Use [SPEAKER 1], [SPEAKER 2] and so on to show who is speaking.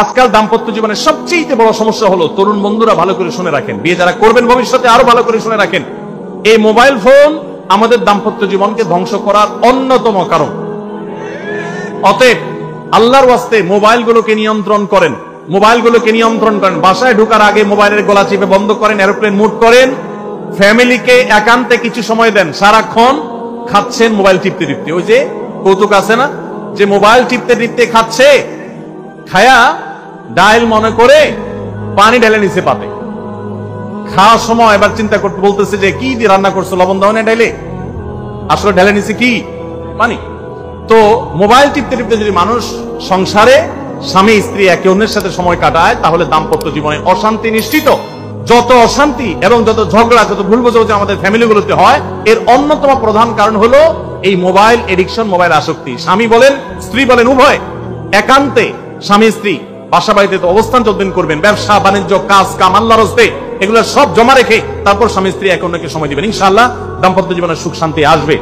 [SPEAKER 1] আজকাল দাম্পত্য জীবনের সবচেয়ে বড় সমস্যা হলো, তরুণ বন্ধুরা ভালো করে শুনে রাখেন, বিয়ে যারা করবেন ভবিষ্যতে আরো ভালো করে শুনে রাখেন, এই মোবাইল ফোন আমাদের দাম্পত্য জীবনকে ধ্বংস করার অন্যতম কারণ। অতএব আল্লাহর ওয়াস্তে মোবাইলগুলোকে নিয়ন্ত্রণ করেন, মোবাইলগুলোকে নিয়ন্ত্রণ করেন। বাসায় ঢোকার আগে মোবাইলের গলা চিপে বন্ধ করেন, এরোপ্লেন মুড করেন। ফ্যামিলিকে একান্তে কিছু সময় দেন। সারাক্ষণ খাচ্ছেন মোবাইল টিপতে টিপতে, ওই যে কৌতুক আছে না, যে মোবাইল টিপতে টিপতে খাচ্ছে, খায়া ডাইল মনে করে পানি ঢেলে নিচে পাতে। খাওয়ার সময় এবার চিন্তা করতে বলতেছে যে কি দিয়ে রান্না করছো, লবণ দাও না ডাইলে, আসলে ঢেলে নিচে কি পানি। তো মোবাইল টিপতে টিপতে যদি মানুষ সংসারে স্বামী স্ত্রী একে অন্যের সাথে সময় কাটায়, তাহলে দাম্পত্য জীবনে অশান্তি নিশ্চিত। যত অশান্তি এবং যত ঝগড়া, যত ভুল বোঝাবুঝি আমাদের ফ্যামিলিগুলোতে হয়, এর অন্যতম প্রধান কারণ হলো এই মোবাইল এডিকশন, মোবাইল আসক্তি। স্বামী বলেন স্ত্রী বলেন উভয় একান্তে স্বামী স্ত্রী বাসা বাড়িতে তো অবস্থান যতদিন করবেন, ব্যবসা বাণিজ্য কাজ কাম আল্লাহর হস্তে, এগুলো সব জমা রেখে তারপর স্বামী স্ত্রী একে অন্যকে সময় দিবেন, ইনশাআল্লাহ দাম্পত্য জীবনের সুখ শান্তি আসবে।